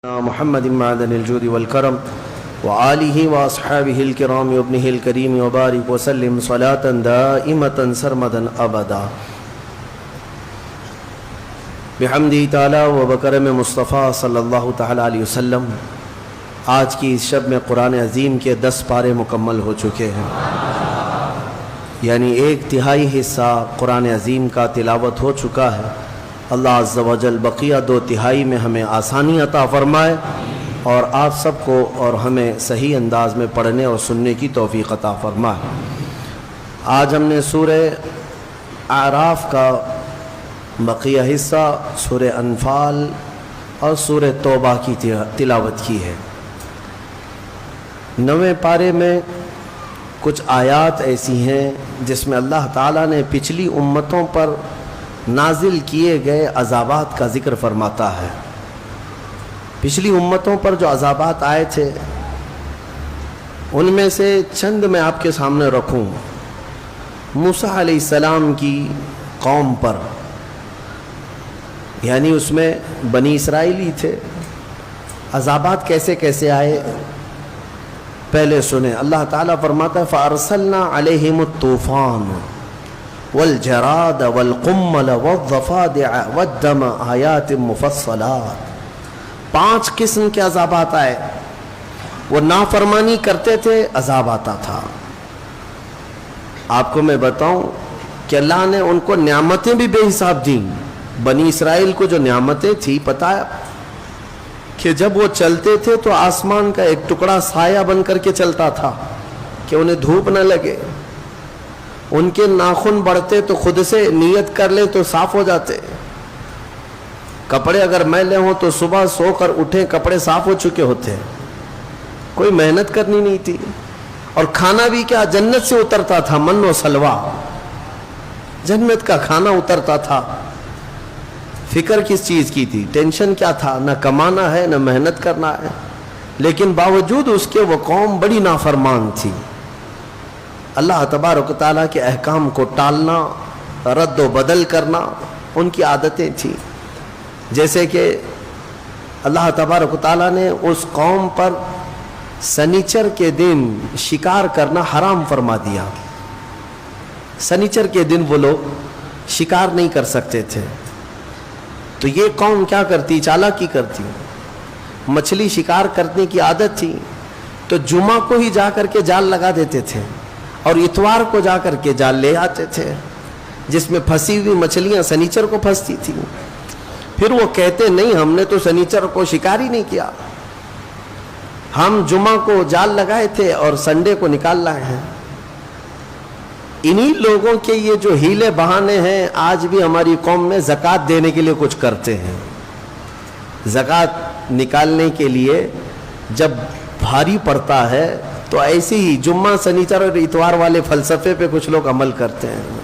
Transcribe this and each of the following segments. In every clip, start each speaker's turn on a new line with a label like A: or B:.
A: محمد معدن الجود والكرم وآله وأصحابه الكرام وابنه الكريم وبارك وسلم صلاة دائمة سرمدا أبدا بحمدہ تعالی و بکرم مصطفیٰ صلی اللہ تعالی علیہ وسلم۔ آج کی اس شب میں قرآن عظیم کے 10 پارے مکمل ہو چکے ہیں، یعنی 1/3 حصہ قرآن عظیم کا تلاوت ہو چکا ہے۔ اللہ عز و جل بقیہ 2/3 میں ہمیں آسانی عطا فرمائے اور آپ سب کو اور ہمیں صحیح انداز میں پڑھنے اور سننے کی توفیق عطا فرمائے۔ آج ہم نے سورہ اعراف کا بقیہ حصہ، سورہ انفال اور سورہ توبہ کی تلاوت کی ہے۔ 9ویں پارے میں کچھ آیات ایسی ہیں جس میں اللہ تعالیٰ نے پچھلی امتوں پر نازل کیے گئے عذابات کا ذکر فرماتا ہے۔ پچھلی امتوں پر جو عذابات آئے تھے ان میں سے چند میں آپ کے سامنے رکھوں۔ موسیٰ علیہ السلام کی قوم پر، یعنی اس میں بنی اسرائیلی تھے، عذابات کیسے کیسے آئے پہلے سنیں۔ اللہ تعالیٰ فرماتا ہے فَأَرْسَلْنَا عَلَيْهِمُ الطُّوفَانَ والجراد والقمل والضفادع والدم آیات مفصلات۔ 5 قسم کے عذابات آئے۔ وہ نافرمانی کرتے تھے، عذاب آتا تھا۔ آپ کو میں بتاؤں کہ اللہ نے ان کو نعمتیں بھی بے حساب دیں۔ بنی اسرائیل کو جو نعمتیں تھی، پتہ ہے کہ جب وہ چلتے تھے تو آسمان کا ایک ٹکڑا سایہ بن کر کے چلتا تھا کہ انہیں دھوپ نہ لگے۔ ان کے ناخن بڑھتے تو خود سے نیت کر لیں تو صاف ہو جاتے۔ کپڑے اگر میلے ہوں تو صبح سو کر اٹھیں کپڑے صاف ہو چکے ہوتے۔ کوئی محنت کرنی نہیں تھی۔ اور کھانا بھی کیا جنت سے اترتا تھا، من و سلوہ، جنت کا کھانا اترتا تھا۔ فکر کس چیز کی تھی؟ ٹینشن کیا تھا؟ نہ کمانا ہے نہ محنت کرنا ہے۔ لیکن باوجود اس کے وہ قوم بڑی نافرمان تھی۔ اللہ تبارک و تعالیٰ کے احکام کو ٹالنا، رد و بدل کرنا ان کی عادتیں تھیں۔ جیسے کہ اللہ تبارک و تعالیٰ نے اس قوم پر سنیچر کے دن شکار کرنا حرام فرما دیا۔ سنیچر کے دن وہ لوگ شکار نہیں کر سکتے تھے۔ تو یہ قوم کیا کرتی؟ چالاکی کرتی، مچھلی شکار کرنے کی عادت تھی تو جمعہ کو ہی جا کر کے جال لگا دیتے تھے اور اتوار کو جا کر کے جال لے آتے تھے، جس میں پھنسی ہوئی مچھلیاں سنیچر کو پھنستی تھیں۔ پھر وہ کہتے نہیں، ہم نے تو سنیچر کو شکار ہی نہیں کیا، ہم جمعہ کو جال لگائے تھے اور سنڈے کو نکال لائے ہیں۔ انہی لوگوں کے یہ جو ہیلے بہانے ہیں آج بھی ہماری قوم میں زکوٰۃ دینے کے لیے کچھ کرتے ہیں۔ زکوٰۃ نکالنے کے لیے جب بھاری پڑتا ہے تو ایسے ہی جمعہ سنیچر اور اتوار والے فلسفے پہ کچھ لوگ عمل کرتے ہیں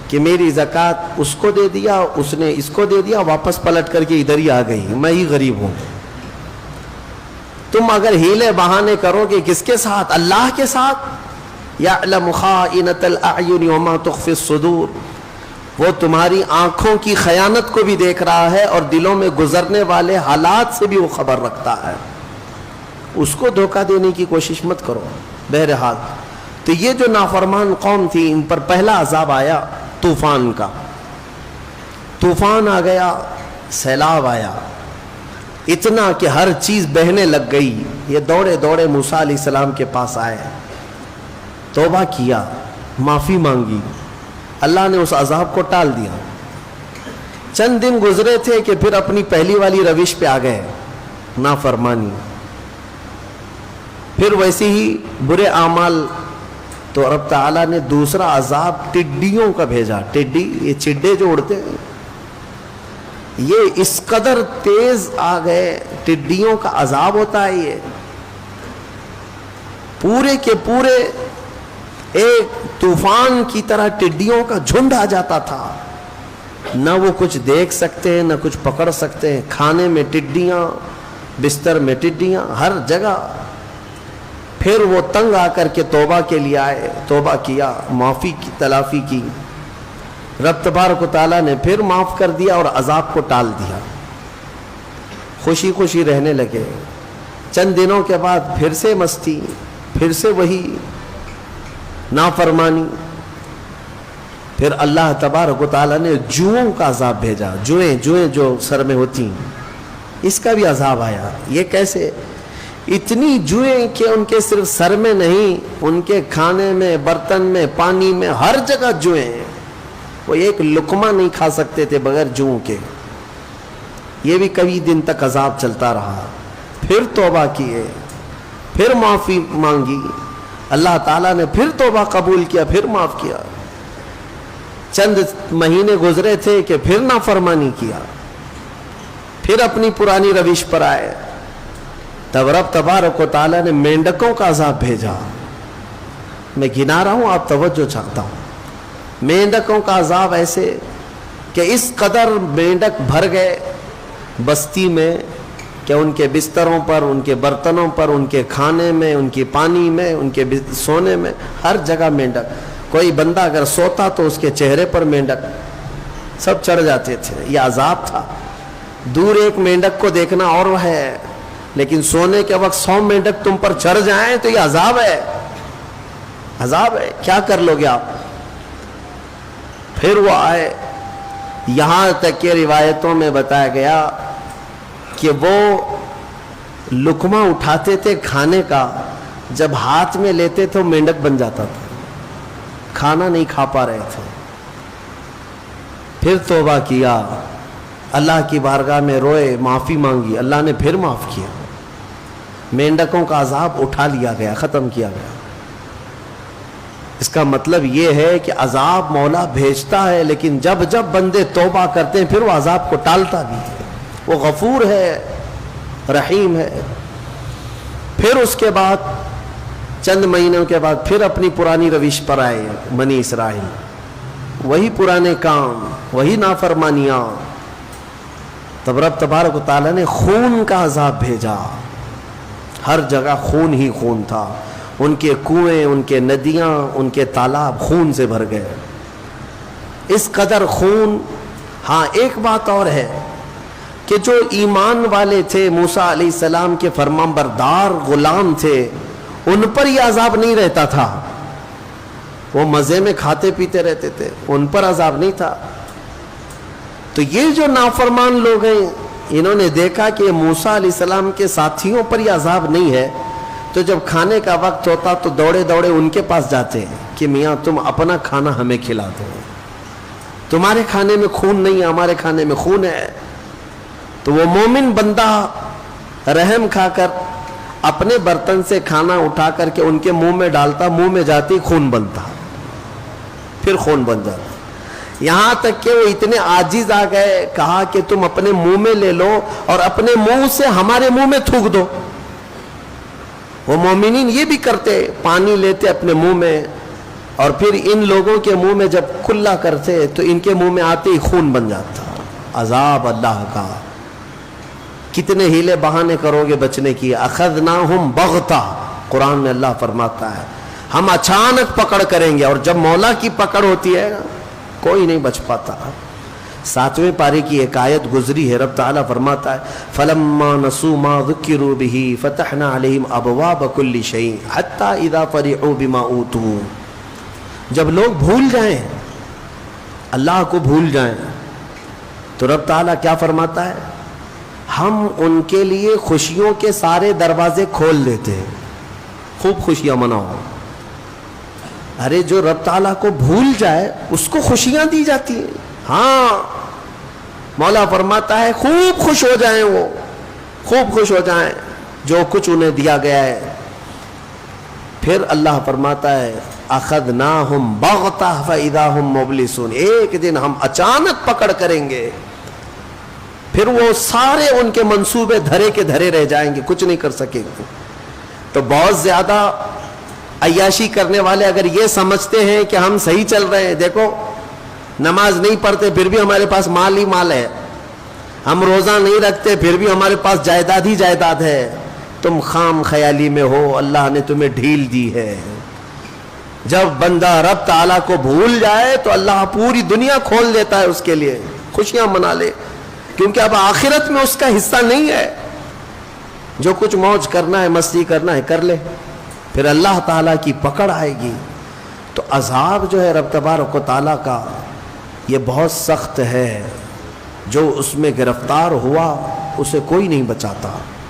A: کہ میری زکوٰۃ اس کو دے دیا، اس نے اس کو دے دیا، واپس پلٹ کر کے ادھر ہی آ گئی، میں ہی غریب ہوں۔ تم اگر ہیلے بہانے کرو گے کس کے ساتھ؟ اللہ کے ساتھ۔ یعلم خائنۃ الاعین وما تخفی الصدور، وہ تمہاری آنکھوں کی خیانت کو بھی دیکھ رہا ہے اور دلوں میں گزرنے والے حالات سے بھی وہ خبر رکھتا ہے۔ اس کو دھوکہ دینے کی کوشش مت کرو۔ بہرحال تو یہ جو نافرمان قوم تھی ان پر پہلا عذاب آیا طوفان کا۔ طوفان آ گیا، سیلاب آیا، اتنا کہ ہر چیز بہنے لگ گئی۔ یہ دوڑے دوڑے موسیٰ علیہ السلام کے پاس آئے، توبہ کیا، معافی مانگی، اللہ نے اس عذاب کو ٹال دیا۔ چند دن گزرے تھے کہ پھر اپنی پہلی والی روش پہ آ گئے، نافرمانی۔ پھر ویسے ہی برے اعمال، تو رب تعالیٰ نے دوسرا عذاب ٹڈیوں کا بھیجا۔ ٹڈی، یہ چڈے جو اڑتے ہیں، یہ اس قدر تیز آ گئے، ٹڈیوں کا عذاب ہوتا ہے۔ یہ پورے کے پورے ایک طوفان کی طرح ٹڈیوں کا جھنڈ آ جاتا تھا۔ نہ وہ کچھ دیکھ سکتے ہیں نہ کچھ پکڑ سکتے ہیں، کھانے میں ٹڈیاں، بستر میں ٹڈیاں، ہر جگہ۔ پھر وہ تنگ آ کر کے توبہ کے لیے آئے، توبہ کیا، معافی کی تلافی کی۔ رب تبارک و تعالیٰ نے پھر معاف کر دیا اور عذاب کو ٹال دیا۔ خوشی خوشی رہنے لگے. چند دنوں کے بعد پھر سے مستی, پھر سے وہی نافرمانی. پھر اللہ تبارک و تعالیٰ نے جوؤں کا عذاب بھیجا. جوئیں جو سر میں ہوتی ہیں, اس کا بھی عذاب آیا. یہ کیسے؟ اتنی جوئیں کہ ان کے صرف سر میں نہیں, ان کے کھانے میں, برتن میں, پانی میں, ہر جگہ جوئیں ہیں. وہ ایک لقمہ نہیں کھا سکتے تھے بغیر جوؤں کے. یہ بھی کئی دن تک عذاب چلتا رہا. پھر توبہ کیے, پھر معافی مانگی, اللہ تعالیٰ نے پھر توبہ قبول کیا, پھر معاف کیا. چند مہینے گزرے تھے کہ پھر نافرمانی کیا, پھر اپنی پرانی روش پر آئے. تب رب تبارک و تعالیٰ نے مینڈکوں کا عذاب بھیجا. میں گنا رہا ہوں, آپ توجہ چاہتا ہوں. مینڈکوں کا عذاب ایسے کہ اس قدر مینڈک بھر گئے بستی میں کہ ان کے بستروں پر, ان کے برتنوں پر, ان کے کھانے میں, ان کی پانی میں, ان کے سونے میں, ہر جگہ مینڈک. کوئی بندہ اگر سوتا تو اس کے چہرے پر مینڈک سب چڑھ جاتے تھے. یہ عذاب تھا. دور ایک مینڈک کو دیکھنا اور وہ ہے, لیکن سونے کے وقت 100 مینڈک تم پر چڑھ جائیں تو یہ عذاب ہے. عذاب ہے, کیا کر لو گے آپ؟ پھر وہ آئے. یہاں تک کہ روایتوں میں بتایا گیا کہ وہ لقمہ اٹھاتے تھے کھانے کا, جب ہاتھ میں لیتے تو مینڈک بن جاتا تھا. کھانا نہیں کھا پا رہے تھے. پھر توبہ کیا, اللہ کی بارگاہ میں روئے, معافی مانگی, اللہ نے پھر معاف کیا. مینڈکوں کا عذاب اٹھا لیا گیا, ختم کیا گیا. اس کا مطلب یہ ہے کہ عذاب مولا بھیجتا ہے, لیکن جب جب بندے توبہ کرتے ہیں پھر وہ عذاب کو ٹالتا بھی ہے. وہ غفور ہے, رحیم ہے. پھر اس کے بعد چند مہینوں کے بعد پھر اپنی پرانی روش پر آئے بنی اسرائیل. وہی پرانے کام, وہی نافرمانیاں. تب رب تبارک و تعالیٰ نے خون کا عذاب بھیجا. ہر جگہ خون ہی خون تھا. ان کے کنویں, ان کے ندیاں, ان کے تالاب خون سے بھر گئے. اس قدر خون. ہاں ایک بات اور ہے کہ جو ایمان والے تھے, موسیٰ علیہ السلام کے فرمانبردار غلام تھے, ان پر یہ عذاب نہیں رہتا تھا. وہ مزے میں کھاتے پیتے رہتے تھے, ان پر عذاب نہیں تھا. تو یہ جو نافرمان لوگ ہیں, انہوں نے دیکھا کہ موسیٰ علیہ السلام کے ساتھیوں پر یہ عذاب نہیں ہے, تو جب کھانے کا وقت ہوتا تو دوڑے دوڑے ان کے پاس جاتے ہیں کہ میاں تم اپنا کھانا ہمیں کھلا دو, تمہارے کھانے میں خون نہیں ہے, ہمارے کھانے میں خون ہے. تو وہ مومن بندہ رحم کھا کر اپنے برتن سے کھانا اٹھا کر کے ان کے منہ میں ڈالتا, منہ میں جاتی خون بنتا, پھر خون بن جاتا. یہاں تک کہ وہ اتنے عاجز آ گئے, کہا کہ تم اپنے منہ میں لے لو اور اپنے منہ سے ہمارے منہ میں تھوک دو. وہ مومنین یہ بھی کرتے, پانی لیتے اپنے منہ میں اور پھر ان لوگوں کے منہ میں جب کلا کرتے تو ان کے منہ میں آتے ہی خون بن جاتا. عذاب اللہ کا. کتنے ہیلے بہانے کرو گے بچنے کی. اخذناہم بغتہ, قرآن میں اللہ فرماتا ہے ہم اچانک پکڑ کریں گے, اور جب مولا کی پکڑ ہوتی ہے کوئی نہیں بچ پاتا. 7ویں پارے کی ایک آیت گزری ہے, رب تعالیٰ فرماتا ہے فَلَمَّا نَسُوا مَا ذُكِّرُوا بِهِ فَتَحْنَا عَلَيْهِمْ أَبْوَابَ كُلِّ شَيْءٍ حَتَّى إِذَا فَرِحُوا بِمَا أُوتُوا. جب لوگ بھول جائیں, اللہ کو بھول جائیں, تو رب تعالیٰ کیا فرماتا ہے, ہم ان کے لیے خوشیوں کے سارے دروازے کھول دیتے ہیں, خوب خوشیاں مناؤ. ارے جو رب تعالیٰ کو بھول جائے اس کو خوشیاں دی جاتی ہیں. ہاں مولا فرماتا ہے خوب خوش ہو جائیں, وہ خوب خوش ہو جائیں جو کچھ انہیں دیا گیا ہے. پھر اللہ فرماتا ہے اخذناہم بغتہ فاذا ہم مبلسون, ایک دن ہم اچانک پکڑ کریں گے, پھر وہ سارے ان کے منصوبے دھرے کے دھرے رہ جائیں گے, کچھ نہیں کر سکیں گے. تو بہت زیادہ عیاشی کرنے والے اگر یہ سمجھتے ہیں کہ ہم صحیح چل رہے ہیں, دیکھو نماز نہیں پڑھتے پھر بھی ہمارے پاس مال ہی مال ہے, ہم روزہ نہیں رکھتے پھر بھی ہمارے پاس جائیداد ہی جائیداد ہے, تم خام خیالی میں ہو, اللہ نے تمہیں ڈھیل دی ہے. جب بندہ رب تعالیٰ کو بھول جائے تو اللہ پوری دنیا کھول دیتا ہے اس کے لیے, خوشیاں منا لے. کیونکہ اب آخرت میں اس کا حصہ نہیں ہے. جو کچھ موج کرنا ہے مستی کرنا ہے کر لے, پھر اللہ تعالیٰ کی پکڑ آئے گی. تو عذاب جو ہے رب تبارک و تعالیٰ کا یہ بہت سخت ہے. جو اس میں گرفتار ہوا اسے کوئی نہیں بچاتا,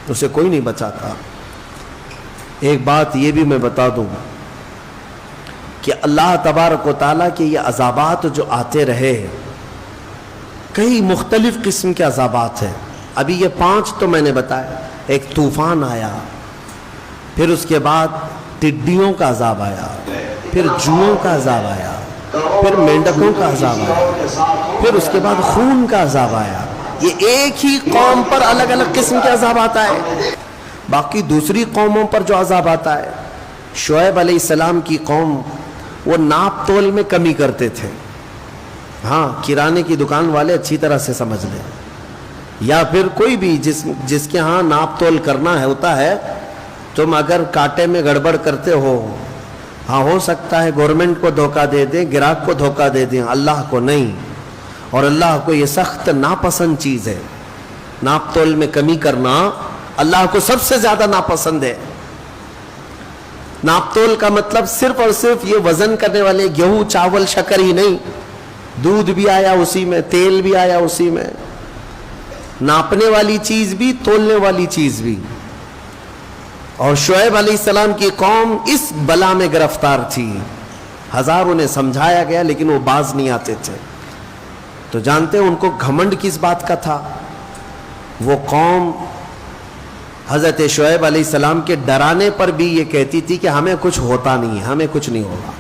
A: اسے کوئی نہیں بچاتا. ایک بات یہ بھی میں بتا دوں کہ اللہ تبارک و تعالیٰ کے یہ عذابات جو آتے رہے, کئی مختلف قسم کے عذابات ہیں. ابھی یہ 5 تو میں نے بتایا. ایک طوفان آیا, پھر اس کے بعد ٹڈیوں کا عذاب آیا, پھر جوؤں کا عذاب آیا, پھر مینڈکوں کا عذاب آیا, پھر اس کے بعد خون کا عذاب آیا. یہ ایک ہی قوم پر الگ الگ قسم کے عذاب آتا ہے. باقی دوسری قوموں پر جو عذاب آتا ہے, شعیب علیہ السلام کی قوم وہ ناپ تول میں کمی کرتے تھے. ہاں, کرانے کی دکان والے اچھی طرح سے سمجھ لیں, یا پھر کوئی بھی جس کے ہاں ناپ تول کرنا ہے ہوتا ہے, تم اگر کانٹے میں گڑبڑ کرتے ہو, ہاں ہو سکتا ہے گورنمنٹ کو دھوکہ دے دیں, گراہک کو دھوکہ دے دیں, اللہ کو نہیں. اور اللہ کو یہ سخت ناپسند چیز ہے. ناپ تول میں کمی کرنا اللہ کو سب سے زیادہ ناپسند ہے. ناپ تول کا مطلب صرف اور صرف یہ وزن کرنے والے گیہوں چاول شکر ہی نہیں, دودھ بھی آیا اسی میں, تیل بھی آیا اسی میں, ناپنے والی چیز بھی, تولنے والی چیز بھی. اور شعیب علیہ السلام کی قوم اس بلا میں گرفتار تھی. ہزار انہیں سمجھایا گیا لیکن وہ باز نہیں آتے تھے. تو جانتے ہیں ان کو گھمنڈ کس بات کا تھا؟ وہ قوم حضرت شعیب علیہ السلام کے ڈرانے پر بھی یہ کہتی تھی کہ ہمیں کچھ ہوتا نہیں, ہمیں کچھ نہیں ہوگا.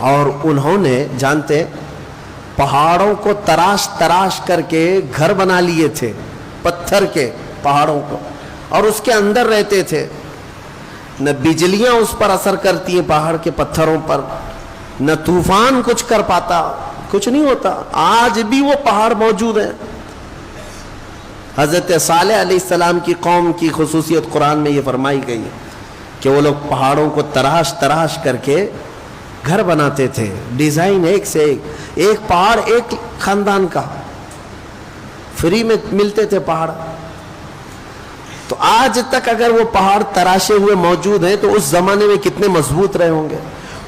A: اور انہوں نے جانتے پہاڑوں کو تراش تراش کر کے گھر بنا لیے تھے, پتھر کے پہاڑوں کو, اور اس کے اندر رہتے تھے. نہ بجلیاں اس پر اثر کرتی ہیں پہاڑ کے پتھروں پر, نہ طوفان کچھ کر پاتا, کچھ نہیں ہوتا. آج بھی وہ پہاڑ موجود ہیں. حضرت صالح علیہ السلام کی قوم کی خصوصیت قرآن میں یہ فرمائی گئی کہ وہ لوگ پہاڑوں کو تراش تراش کر کے گھر بناتے تھے, ڈیزائن ایک سے ایک پہاڑ ایک خاندان کا, فری میں ملتے تھے پہاڑ. تو آج تک اگر وہ پہاڑ تراشے ہوئے موجود ہیں تو اس زمانے میں کتنے مضبوط رہے ہوں گے.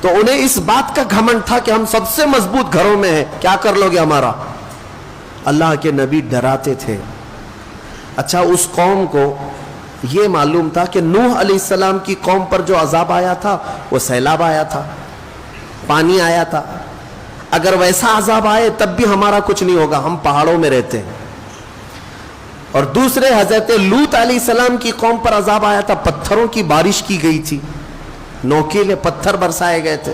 A: تو انہیں اس بات کا گھمنڈ تھا کہ ہم سب سے مضبوط گھروں میں ہیں, کیا کر لو گے ہمارا. اللہ کے نبی ڈراتے تھے. اچھا, اس قوم کو یہ معلوم تھا کہ نوح علیہ السلام کی قوم پر جو عذاب آیا تھا وہ سیلاب آیا تھا, پانی آیا تھا. اگر ویسا عذاب آئے تب بھی ہمارا کچھ نہیں ہوگا, ہم پہاڑوں میں رہتے ہیں. اور دوسرے حضرت لوط علیہ السلام کی قوم پر عذاب آیا تھا, پتھروں کی بارش کی گئی تھی, نوکیلے پتھر برسائے گئے تھے.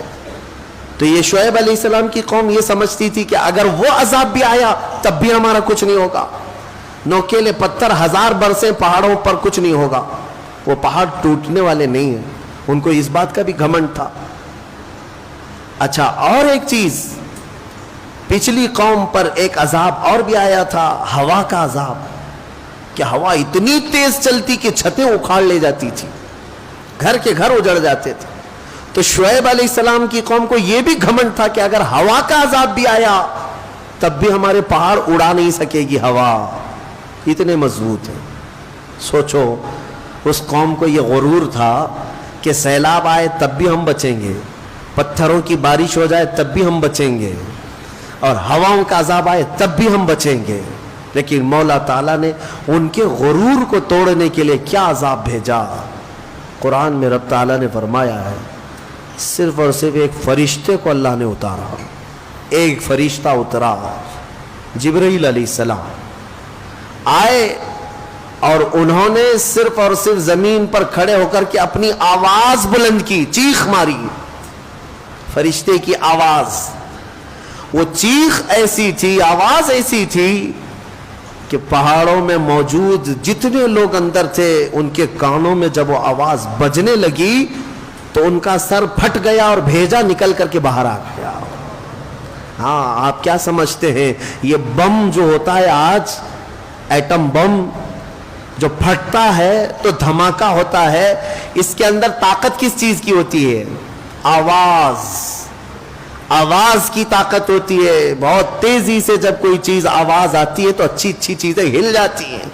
A: تو یہ شعیب علیہ السلام کی قوم یہ سمجھتی تھی کہ اگر وہ عذاب بھی آیا تب بھی ہمارا کچھ نہیں ہوگا. نوکیلے پتھر 1000 برسیں پہاڑوں پر کچھ نہیں ہوگا, وہ پہاڑ ٹوٹنے والے نہیں ہیں. ان کو اس بات کا بھی گھمنڈ تھا. اچھا, اور ایک چیز, پچھلی قوم پر ایک عذاب اور بھی آیا تھا, ہوا کا عذاب. کہ ہوا اتنی تیز چلتی کہ چھتیں اکھاڑ لے جاتی تھی, گھر کے گھر اجڑ جاتے تھے. تو شعیب علیہ السلام کی قوم کو یہ بھی گھمنڈ تھا کہ اگر ہوا کا عذاب بھی آیا تب بھی ہمارے پہاڑ اڑا نہیں سکے گی ہوا, اتنے مضبوط ہیں. سوچو, اس قوم کو یہ غرور تھا کہ سیلاب آئے تب بھی ہم بچیں گے, پتھروں کی بارش ہو جائے تب بھی ہم بچیں گے, اور ہواؤں کا عذاب آئے تب بھی ہم بچیں گے. لیکن مولا تعالیٰ نے ان کے غرور کو توڑنے کے لیے کیا عذاب بھیجا. قرآن میں رب تعالیٰ نے فرمایا ہے, صرف اور صرف ایک فرشتے کو اللہ نے اتارا. ایک فرشتہ اترا, جبرائیل علیہ السلام آئے, اور انہوں نے صرف اور صرف زمین پر کھڑے ہو کر کے اپنی آواز بلند کی, چیخ ماری. فرشتے کی آواز, وہ چیخ ایسی تھی, آواز ایسی تھی کہ پہاڑوں میں موجود جتنے لوگ اندر تھے ان کے کانوں میں جب وہ آواز بجنے لگی تو ان کا سر پھٹ گیا اور بھیجا نکل کر کے باہر آ گیا. ہاں, آپ کیا سمجھتے ہیں یہ بم جو ہوتا ہے آج, ایٹم بم جو پھٹتا ہے تو دھماکہ ہوتا ہے, اس کے اندر طاقت کس چیز کی ہوتی ہے؟ آواز. آواز کی طاقت ہوتی ہے، بہت تیزی سے جب کوئی چیز آواز آتی ہے تو اچھی اچھی چیزیں ہل جاتی ہیں۔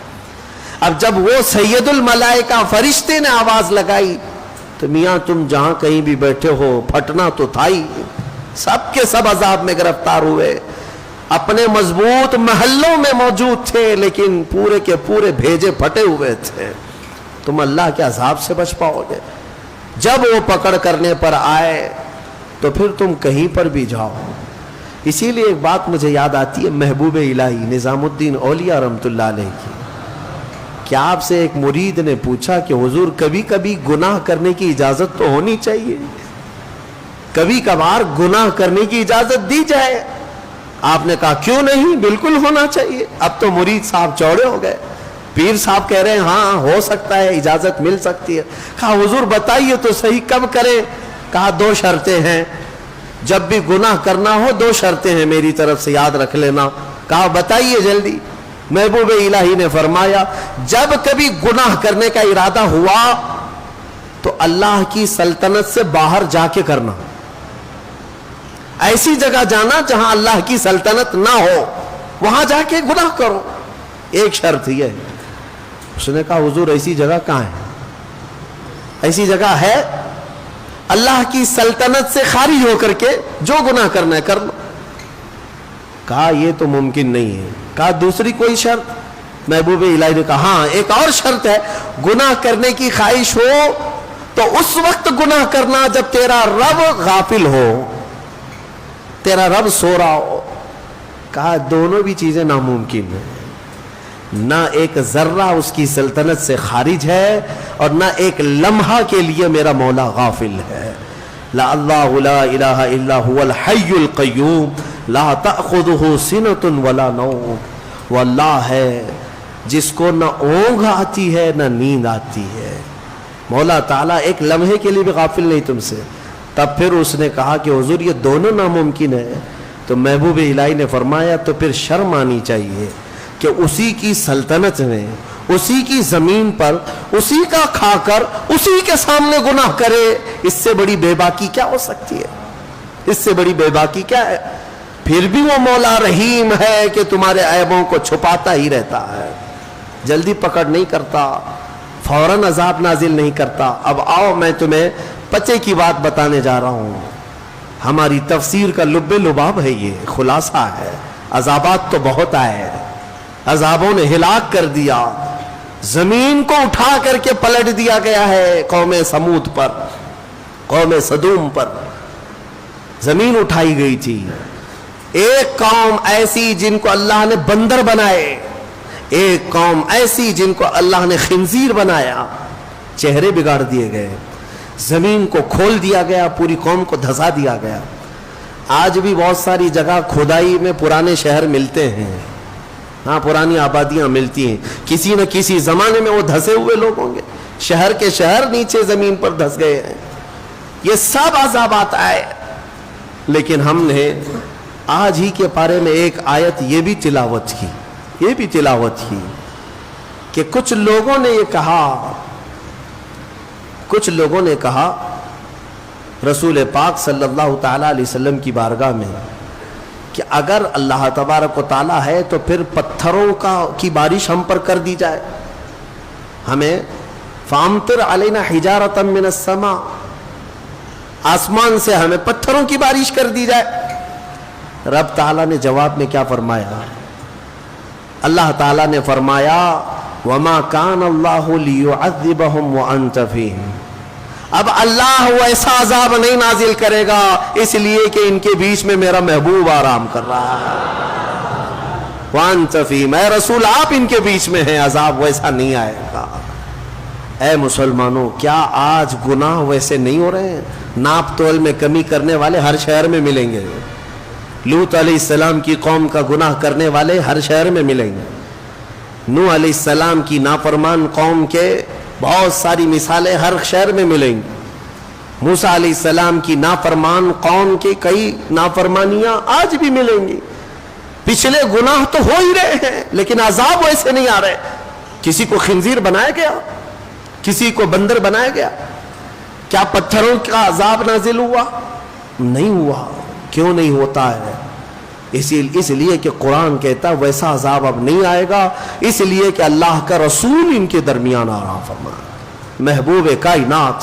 A: اب جب وہ سید الملائکہ فرشتے نے آواز لگائی تو میاں تم جہاں کہیں بھی بیٹھے ہو پھٹنا تو تھا ہی، سب کے سب عذاب میں گرفتار ہوئے، اپنے مضبوط محلوں میں موجود تھے لیکن پورے کے پورے بھیجے پھٹے ہوئے تھے۔ تم اللہ کے عذاب سے بچ پاؤ گے؟ جب وہ پکڑ کرنے پر آئے تو پھر تم کہیں پر بھی جاؤ۔ اسی لیے ایک بات مجھے یاد آتی ہے محبوب الہی نظام الدین اولیاء رحمۃ اللہ علیہ کی، کہ آپ سے ایک مرید نے پوچھا کہ حضور کبھی کبھی گناہ کرنے کی اجازت تو ہونی چاہیے، کبھی کبھار گناہ کرنے کی اجازت دی جائے۔ آپ نے کہا کیوں نہیں، بالکل ہونا چاہیے۔ اب تو مرید صاحب چوڑے ہو گئے، پیر صاحب کہہ رہے ہیں ہاں ہو سکتا ہے، اجازت مل سکتی ہے۔ کہا حضور بتائیے تو صحیح کب کریں؟ کہا 2 شرطیں ہیں، جب بھی گناہ کرنا ہو 2 شرطیں ہیں میری طرف سے، یاد رکھ لینا۔ کہا بتائیے جلدی۔ محبوب الہی نے فرمایا جب کبھی گناہ کرنے کا ارادہ ہوا تو اللہ کی سلطنت سے باہر جا کے کرنا، ایسی جگہ جانا جہاں اللہ کی سلطنت نہ ہو، وہاں جا کے گناہ کرو۔ ایک شرط یہ ہے۔ اس نے کہا حضور ایسی جگہ کہاں ہے؟ ایسی جگہ ہے اللہ کی سلطنت سے خارج ہو کر کے جو گناہ کرنا ہے کر لو۔ کہا یہ تو ممکن نہیں ہے۔ کہا دوسری کوئی شرط؟ محبوب الہی نے کہا ہاں ایک اور شرط ہے، گناہ کرنے کی خواہش ہو تو اس وقت گناہ کرنا جب تیرا رب غافل ہو، تیرا رب سو رہا ہو۔ کہا دونوں بھی چیزیں ناممکن ہیں، نہ ایک ذرہ اس کی سلطنت سے خارج ہے اور نہ ایک لمحہ کے لیے میرا مولا غافل ہے۔ لا اللہ لا الہ الا هو الحی القیوم لا تأخذہ سنۃ ولا نوم، وہ اللہ ہے جس کو نہ اونگ آتی ہے نہ نیند آتی ہے۔ مولا تعالیٰ ایک لمحے کے لیے بھی غافل نہیں تم سے۔ تب پھر اس نے کہا کہ حضور یہ دونوں ناممکن ہے، تو محبوب الہی نے فرمایا تو پھر شرم آنی چاہیے کہ اسی کی سلطنت میں، اسی کی زمین پر، اسی کا کھا کر اسی کے سامنے گناہ کرے۔ اس سے بڑی بے باکی کیا ہو سکتی ہے؟ اس سے بڑی بے باکی کیا ہے؟ پھر بھی وہ مولا رحیم ہے کہ تمہارے عیبوں کو چھپاتا ہی رہتا ہے، جلدی پکڑ نہیں کرتا، فوراً عذاب نازل نہیں کرتا۔ اب آؤ میں تمہیں پچے کی بات بتانے جا رہا ہوں، ہماری تفسیر کا لب لباب ہے، یہ خلاصہ ہے۔ عذابات تو بہت آئے، عذابوں نے ہلاک کر دیا، زمین کو اٹھا کر کے پلٹ دیا گیا ہے قوم سمود پر، قوم صدوم پر زمین اٹھائی گئی تھی۔ ایک قوم ایسی جن کو اللہ نے بندر بنائے، ایک قوم ایسی جن کو اللہ نے خنزیر بنایا، چہرے بگاڑ دیے گئے، زمین کو کھول دیا گیا، پوری قوم کو دھسا دیا گیا۔ آج بھی بہت ساری جگہ کھدائی میں پرانے شہر ملتے ہیں، ہاں پرانی آبادیاں ملتی ہیں، کسی نہ کسی زمانے میں وہ دھسے ہوئے لوگ ہوں گے، شہر کے شہر نیچے زمین پر دھس گئے ہیں۔ یہ سب عذابات آئے، لیکن ہم نے آج ہی کے پارے میں ایک آیت یہ بھی تلاوت کی کہ کچھ لوگوں نے کہا رسول پاک صلی اللہ تعالی علیہ وسلم کی بارگاہ میں کہ اگر اللہ تبارک و تعالی ہے تو پھر پتھروں کی بارش ہم پر کر دی جائے، ہمیں فامطر علینا حجارۃ من السماء، آسمان سے ہمیں پتھروں کی بارش کر دی جائے۔ رب تعالیٰ نے جواب میں کیا فرمایا؟ اللہ تعالیٰ نے فرمایا وَمَا كَانَ اللَّهُ لِيُعَذِّبَهُمْ وَأَنْتَ فِيهِمْ، اب اللہ ویسا عذاب نہیں نازل کرے گا اس لیے کہ ان کے بیچ میں میرا محبوب آرام کر رہا ہے۔ وَأَنْتَ فِيهِمْ، اے رسول آپ ان کے بیچ میں ہیں، عذاب ویسا نہیں آئے گا۔ اے مسلمانوں، کیا آج گناہ ویسے نہیں ہو رہے ہیں؟ ناپ تول میں کمی کرنے والے ہر شہر میں ملیں گے، لوط علیہ السلام کی قوم کا گناہ کرنے والے ہر شہر میں ملیں گے، نوح علیہ السلام کی نافرمان قوم کے بہت ساری مثالیں ہر شہر میں ملیں گی، موسیٰ علیہ السلام کی نافرمان قوم کی کئی نافرمانیاں آج بھی ملیں گی۔ پچھلے گناہ تو ہو ہی رہے ہیں لیکن عذاب ویسے نہیں آ رہے۔ کسی کو خنزیر بنایا گیا، کسی کو بندر بنایا گیا، کیا پتھروں کا عذاب نازل ہوا؟ نہیں ہوا۔ کیوں نہیں ہوتا ہے؟ اس لیے کہ قرآن کہتا ہے ویسا عذاب اب نہیں آئے گا، اس لیے کہ اللہ کا رسول ان کے درمیان آ رہا فرمایا، محبوب کائنات